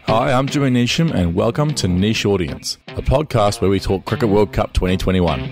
Hi, I'm Jimmy Neesham and welcome to Niche Audience, a podcast where we talk Cricket World Cup 2021.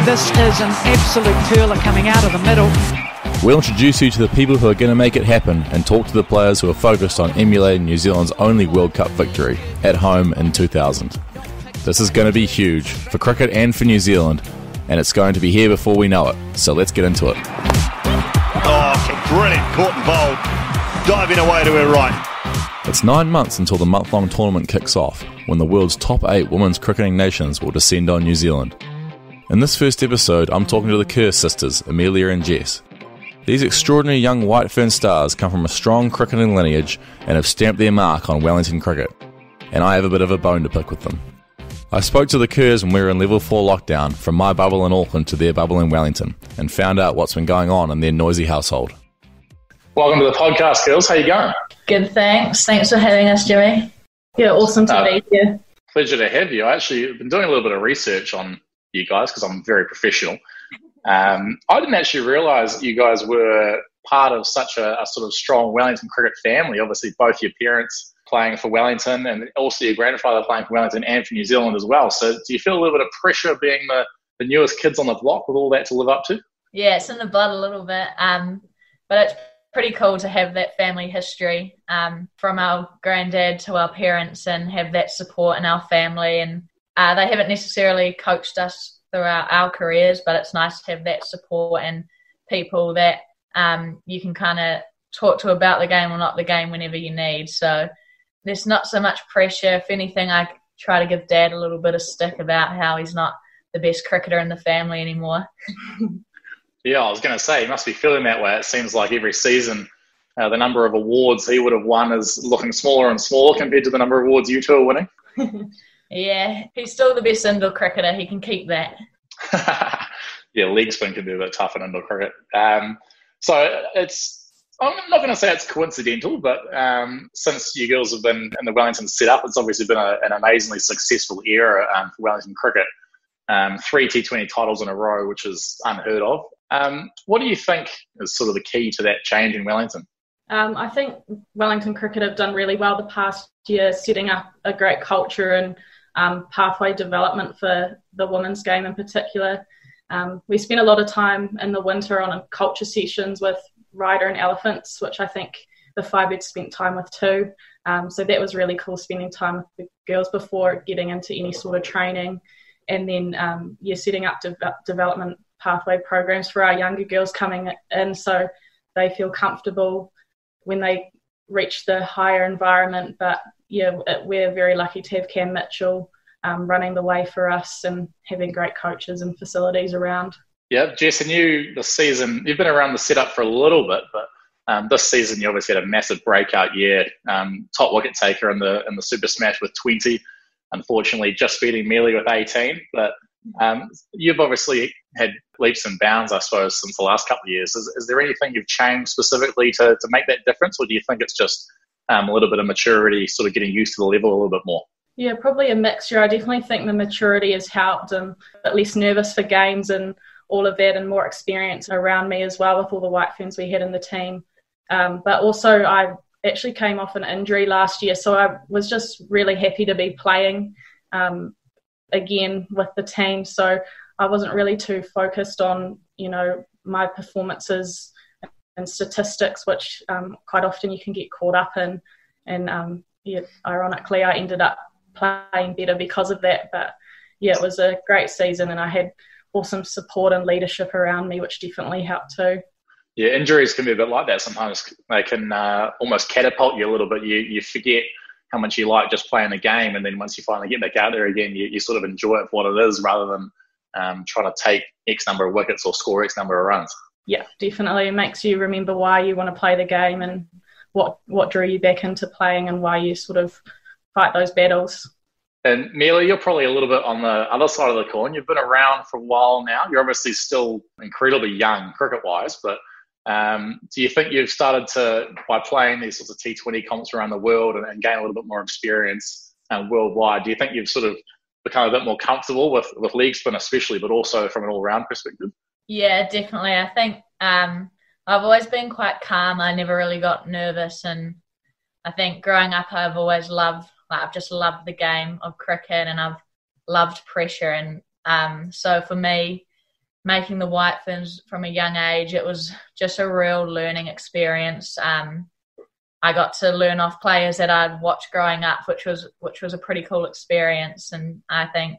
This is an absolute curler coming out of the middle. We'll introduce you to the people who are going to make it happen and talk to the players who are focused on emulating New Zealand's only World Cup victory at home in 2000. This is going to be huge for cricket and for New Zealand, and it's going to be here before we know it, so let's get into it. Oh, brilliant, caught and bowled, diving away to her right. It's 9 months until the month-long tournament kicks off, when the world's top 8 women's cricketing nations will descend on New Zealand. In this first episode, I'm talking to the Kerr sisters, Amelia and Jess. These extraordinary young White Ferns stars come from a strong cricketing lineage and have stamped their mark on Wellington cricket, and I have a bit of a bone to pick with them. I spoke to the Kerrs when we were in level 4 lockdown, from my bubble in Auckland to their bubble in Wellington, and found out what's been going on in their noisy household. Welcome to the podcast, girls. How you going? Good, thanks. Thanks for having us, Jimmy. Yeah, awesome to be here. Pleasure to have you. I actually have been doing a little bit of research on you guys because I'm very professional. I didn't actually realise you guys were part of such a sort of strong Wellington cricket family. Obviously, both your parents playing for Wellington and also your grandfather playing for Wellington and for New Zealand as well. So do you feel a little bit of pressure being the newest kids on the block with all that to live up to? Yeah, it's in the blood a little bit, but it's pretty cool to have that family history from our granddad to our parents and have that support in our family. And they haven't necessarily coached us throughout our careers, but it's nice to have that support and people that you can kind of talk to about the game or not the game whenever you need. So there's not so much pressure. If anything, I try to give Dad a little bit of stick about how he's not the best cricketer in the family anymore. Yeah, I was going to say, he must be feeling that way. It seems like every season the number of awards he would have won is looking smaller and smaller compared to the number of awards you two are winning. Yeah, he's still the best indoor cricketer. He can keep that. Yeah, leg spin can be a bit tough in indoor cricket. So I'm not going to say it's coincidental, but since you girls have been in the Wellington setup, it's obviously been an amazingly successful era for Wellington cricket. 3 T20 titles in a row, which is unheard of. What do you think is sort of the key to that change in Wellington? I think Wellington cricket have done really well the past year, setting up a great culture and pathway development for the women's game in particular. We spent a lot of time in the winter on culture sessions with Ryder and Elephants, which I think the Firebirds spent time with too. So that was really cool, spending time with the girls before getting into any sort of training. And then setting up development pathway programs for our younger girls coming in so they feel comfortable when they reach the higher environment. But yeah, we're very lucky to have Cam Mitchell running the way for us and having great coaches and facilities around. Yeah, Jess, and you this season, you've been around the setup for a little bit, but this season you obviously had a massive breakout year, top wicket taker in the Super Smash with 20. Unfortunately, just beating Amelia with 18. But you've obviously had leaps and bounds, I suppose, since the last couple of years. Is there anything you've changed specifically to make that difference, or do you think it's just a little bit of maturity, sort of getting used to the level a little bit more? Yeah, probably a mixture. I definitely think the maturity has helped. I'm a bit less nervous for games and all of that, and more experience around me as well with all the White Ferns we had in the team. But also I actually came off an injury last year, so I was just really happy to be playing again with the team. So I wasn't really too focused on, my performances and statistics, which quite often you can get caught up in. And ironically, I ended up playing better because of that. But yeah, it was a great season, and I had awesome support and leadership around me, which definitely helped too. Yeah, injuries can be a bit like that sometimes. They can almost catapult you a little bit. You forget how much you like just playing the game, and then once you finally get back out there again, you sort of enjoy it for what it is rather than trying to take X number of wickets or score X number of runs. Yeah, definitely. It makes you remember why you want to play the game and what drew you back into playing and why you sort of fight those battles. And Amelia, you're probably a little bit on the other side of the coin. You've been around for a while now. You're obviously still incredibly young cricket-wise, but do you think you've started to, by playing these sorts of T20 comps around the world and gain a little bit more experience worldwide, do you think you've sort of become a bit more comfortable with leg spin especially, but also from an all-round perspective? Yeah, definitely. I think I've always been quite calm. I never really got nervous, and I think growing up I've always I've just loved the game of cricket, and I've loved pressure. And so for me, making the White Ferns from a young age, it was just a real learning experience. I got to learn off players that I'd watched growing up, which was a pretty cool experience. And I think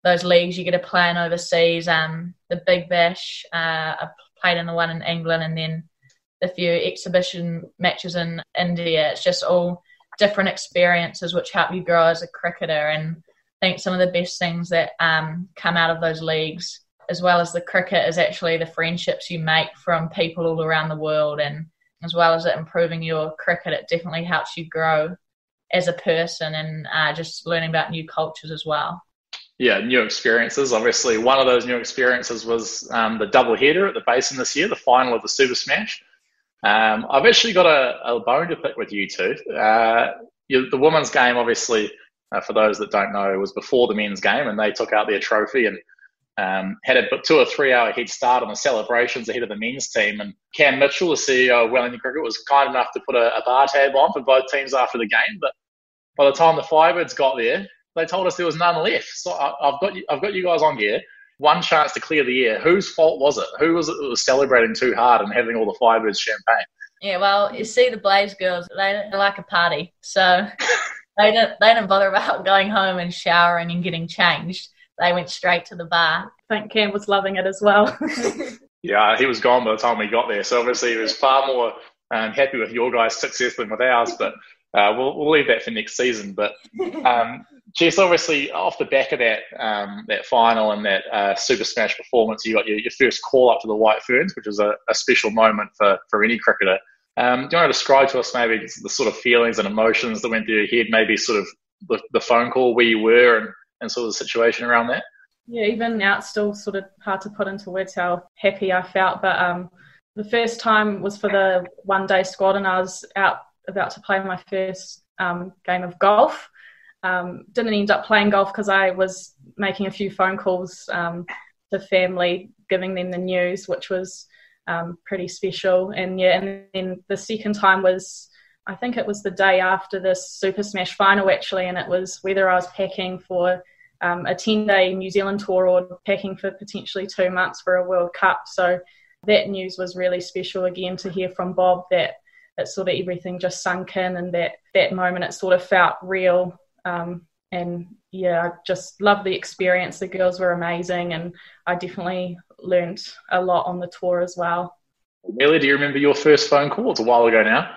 those leagues you get to play in overseas, the Big Bash, I played in the one in England, and then the few exhibition matches in India. It's just all different experiences which help you grow as a cricketer. And I think some of the best things that come out of those leagues, as well as the cricket, is actually the friendships you make from people all around the world. And as well as it improving your cricket, it definitely helps you grow as a person, and just learning about new cultures as well. Yeah, new experiences. Obviously, one of those new experiences was the double header at the Basin this year, the final of the Super Smash. I've actually got a bone to pick with you two. The women's game, obviously, for those that don't know, was before the men's game, and they took out their trophy and had a 2 or 3 hour head start on the celebrations ahead of the men's team. And Cam Mitchell, the CEO of Wellington Cricket, was kind enough to put a bar tab on for both teams after the game. But by the time the Firebirds got there, they told us there was none left. So I've got you guys on here. One chance to clear the air. Whose fault was it? Who was it that was celebrating too hard and having all the Firebirds champagne? Yeah, well, you see, the Blaze girls, they like a party. So they didn't bother about going home and showering and getting changed. They went straight to the bar. I think Cam was loving it as well. Yeah, he was gone by the time we got there. So obviously he was far more happy with your guys' success than with ours. But we'll leave that for next season. But Jess, obviously off the back of that final and that Super Smash performance, you got your first call up to the White Ferns, which is a special moment for any cricketer. Do you want to describe to us maybe the sort of feelings and emotions that went through your head, maybe sort of the phone call, where you were, and sort of the situation around that? Yeah, even now it's still sort of hard to put into words how happy I felt. But the first time was for the one-day squad, and I was about to play my first game of golf. Didn't end up playing golf because I was making a few phone calls to family, giving them the news, which was pretty special. And then the second time was, I think it was the day after this Super Smash final actually, and it was whether I was packing for a 10-day New Zealand tour or packing for potentially 2 months for a World Cup. So that news was really special again to hear from Bob, that sort of everything just sunk in, and that moment it sort of felt real. And yeah, I just loved the experience. The girls were amazing, and I definitely learned a lot on the tour as well. Amelia, do you remember your first phone call? It's a while ago now.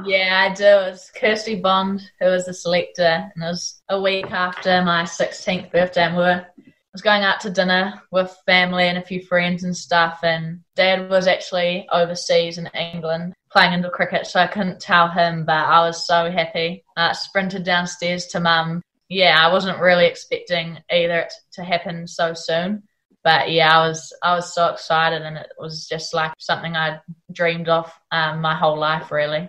Yeah, I do. It was Kirsty Bond, who was the selector, and it was a week after my 16th birthday, and I was going out to dinner with family and a few friends and stuff, and Dad was actually overseas in England playing indoor cricket, so I couldn't tell him, but I was so happy. I sprinted downstairs to Mum. Yeah, I wasn't really expecting either to happen so soon, but yeah, I was so excited, and it was just like something I'd dreamed of my whole life, really.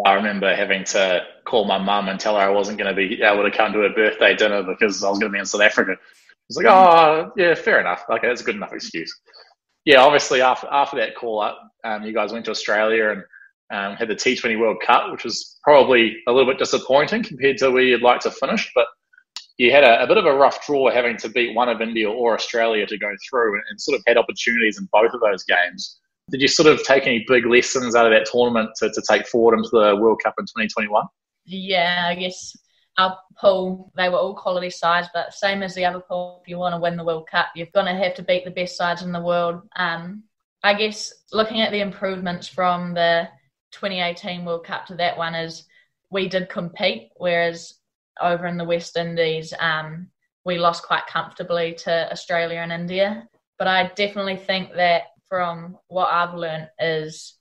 I remember having to call my mum and tell her I wasn't going to be able to come to her birthday dinner because I was going to be in South Africa. I was like, oh, yeah, fair enough. Okay, that's a good enough excuse. Yeah, obviously after that call up, you guys went to Australia and had the T20 World Cup, which was probably a little bit disappointing compared to where you'd like to finish. But you had a bit of a rough draw, having to beat one of India or Australia to go through, and sort of had opportunities in both of those games. Did you sort of take any big lessons out of that tournament to take forward into the World Cup in 2021? Yeah, I guess our pool, they were all quality sides, but same as the other pool, if you want to win the World Cup, you're going to have to beat the best sides in the world. I guess looking at the improvements from the 2018 World Cup to that one is we did compete, whereas over in the West Indies, we lost quite comfortably to Australia and India. But I definitely think that from what I've learned is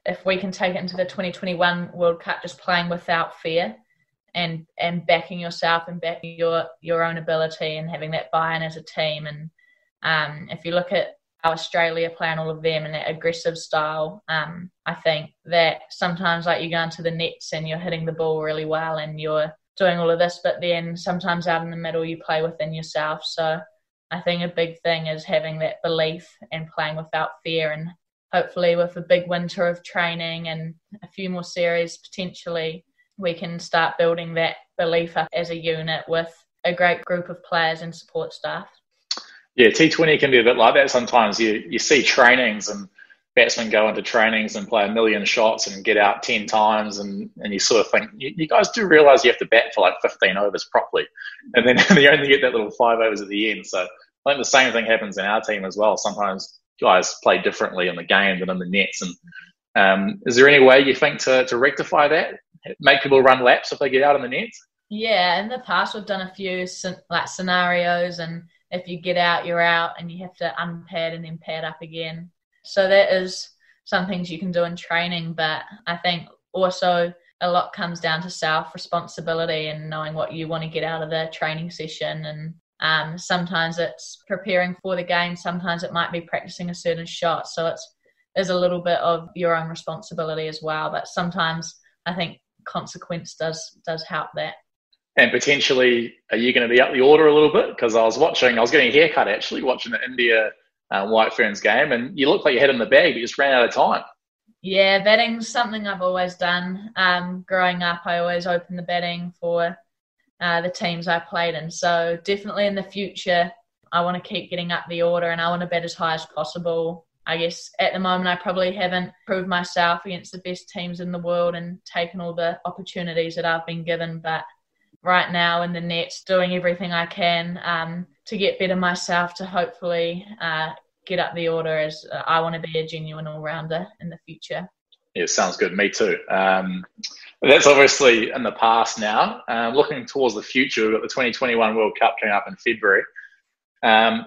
if we can take it into the 2021 World Cup, just playing without fear and backing yourself and backing your own ability and having that buy-in as a team. And if you look at how Australia play and all of them and that aggressive style, I think that sometimes like you go into the nets and you're hitting the ball really well and you're doing all of this, but then sometimes out in the middle you play within yourself. So I think a big thing is having that belief and playing without fear and hopefully with a big winter of training and a few more series potentially, we can start building that belief up as a unit with a great group of players and support staff. Yeah, T20 can be a bit like that sometimes. You see trainings and batsmen go into trainings and play 1 million shots and get out 10 times and you sort of think, you guys do realise you have to bat for like 15 overs properly. And then you only get that little 5 overs at the end. So I think the same thing happens in our team as well. Sometimes guys play differently in the game than in the nets. And is there any way you think to rectify that? Make people run laps if they get out in the nets? Yeah, in the past we've done a few like scenarios, and if you get out, you're out, and you have to unpad and then pad up again. So that is some things you can do in training, but I think also a lot comes down to self-responsibility and knowing what you want to get out of the training session. And sometimes it's preparing for the game, sometimes it might be practicing a certain shot. So there's a little bit of your own responsibility as well, but sometimes I think consequence does help that. And potentially, are you going to be up the order a little bit? Because I was getting a haircut actually, watching the India White Ferns game, and you looked like you had it in the bag, but you just ran out of time. Yeah, batting's something I've always done. Growing up, I always opened the batting for the teams I played in. So definitely in the future, I want to keep getting up the order and I want to bat as high as possible. I guess at the moment, I probably haven't proved myself against the best teams in the world and taken all the opportunities that I've been given, but right now in the nets, doing everything I can to get better myself, to hopefully get up the order, as I want to be a genuine all-rounder in the future. Yeah, sounds good. Me too. That's obviously in the past now. Looking towards the future, we've got the 2021 World Cup coming up in February.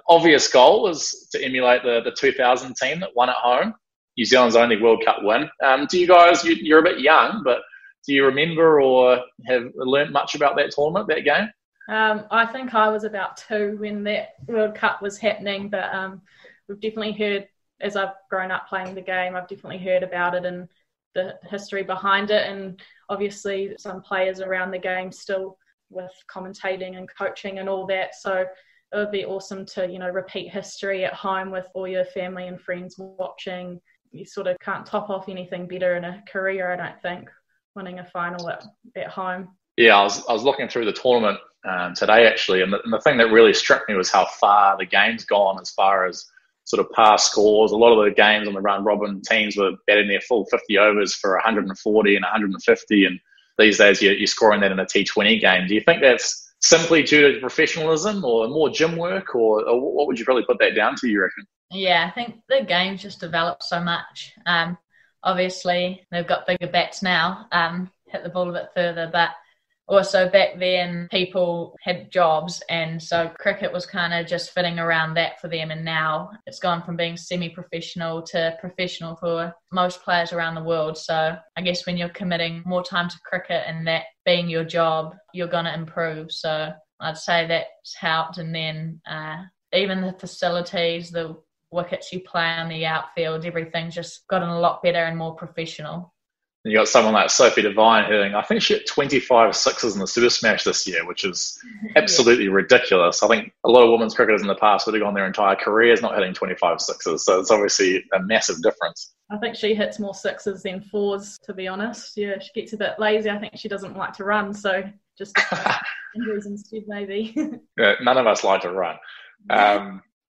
Obvious goal is to emulate the 2000 team that won at home, New Zealand's only World Cup win. Do you guys, you're a bit young, but do you remember or have learnt much about that tournament, that game? I think I was about 2 when that World Cup was happening, but we've definitely heard, as I've grown up playing the game, I've definitely heard about it and the history behind it, and obviously some players around the game still with commentating and coaching and all that. So it would be awesome to, repeat history at home with all your family and friends watching. You sort of can't top off anything better in a career, I don't think, winning a final at home. Yeah, I was looking through the tournament today actually, and the thing that really struck me was how far the game's gone as far as sort of past scores. A lot of the games on the round robin teams were batting their full 50 overs for 140 and 150, and these days you're scoring that in a T20 game. Do you think that's simply due to professionalism or more gym work, or what would you really put that down to, you reckon? Yeah, I think the game's just developed so much. Obviously, they've got bigger bats now, hit the ball a bit further, but also back then people had jobs, and so cricket was kind of just fitting around that for them, and now it's gone from being semi-professional to professional for most players around the world. So I guess when you're committing more time to cricket and that being your job, you're going to improve. So I'd say that's helped, and then even the facilities, the wickets you play on the outfield, everything's just gotten a lot better and more professional. And you got someone like Sophie Devine hitting, I think she hit 25 sixes in the Super Smash this year, which is absolutely ridiculous. I think a lot of women's cricketers in the past would have gone their entire careers not hitting 25 sixes, so it's obviously a massive difference. I think she hits more sixes than fours, to be honest. Yeah, she gets a bit lazy. I think she doesn't like to run, so just injuries instead, maybe. Yeah, none of us like to run.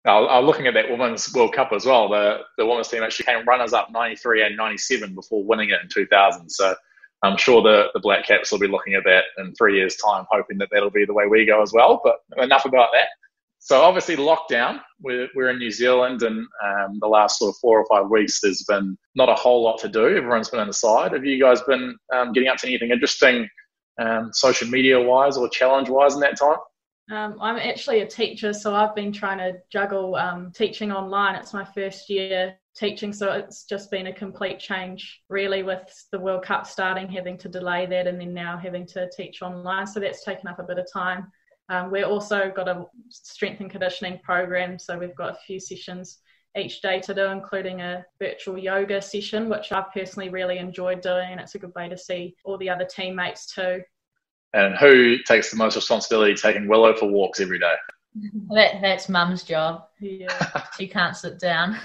I was looking at that Women's World Cup as well. The women's team actually came runners-up 93 and 97 before winning it in 2000. So I'm sure the Black Caps will be looking at that in 3 years' time, hoping that that'll be the way we go as well. But enough about that. So obviously lockdown, we're in New Zealand, and the last sort of 4 or 5 weeks there's been not a whole lot to do. Everyone's been inside. Have you guys been getting up to anything interesting social media-wise or challenge-wise in that time? I'm actually a teacher, so I've been trying to juggle teaching online. It's my first year teaching, so it's just been a complete change, really, with the World Cup starting, having to delay that, and then now having to teach online. So that's taken up a bit of time. We've also got a strength and conditioning program, so we've got a few sessions each day to do, including a virtual yoga session, which I've personally really enjoyed doing, and it's a good way to see all the other teammates too. And who takes the most responsibility taking Willow for walks every day? That's Mum's job. Yeah. She can't sit down.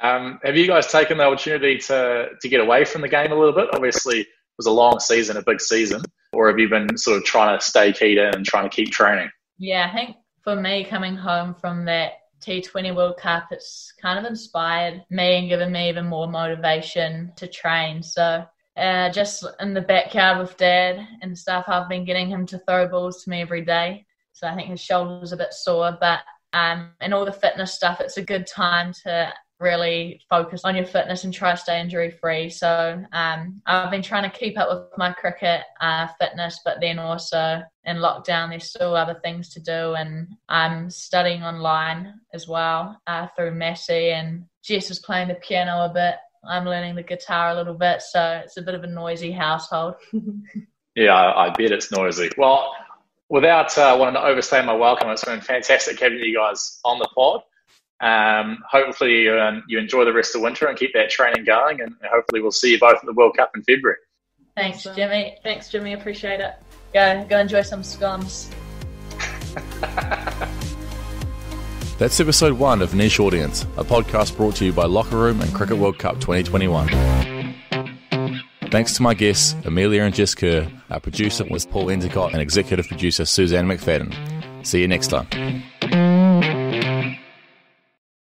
Have you guys taken the opportunity to get away from the game a little bit? Obviously, it was a long season, a big season. Or have you been sort of trying to stay keyed in and trying to keep training? Yeah, I think for me, coming home from that T20 World Cup, it's kind of inspired me and given me even more motivation to train. So just in the backyard with Dad and stuff, I've been getting him to throw balls to me every day. So I think his shoulder's a bit sore, but and all the fitness stuff, it's a good time to really focus on your fitness and try to stay injury free. So I've been trying to keep up with my cricket fitness, but then also in lockdown there's still other things to do, and I'm studying online as well through Massey, and Jess is playing the piano a bit. I'm learning the guitar a little bit, so it's a bit of a noisy household. Yeah, I bet it's noisy. Well, without wanting to overstay my welcome, it's been fantastic having you guys on the pod. Hopefully you enjoy the rest of winter and keep that training going, and hopefully we'll see you both at the World Cup in February. Thanks, Jimmy. Thanks, Jimmy. Appreciate it. Go enjoy some scones. That's episode 1 of Niche Audience, a podcast brought to you by Locker Room and Cricket World Cup 2021. Thanks to my guests, Amelia and Jess Kerr. Our producer was Paul Endicott and executive producer Suzanne McFadden. See you next time.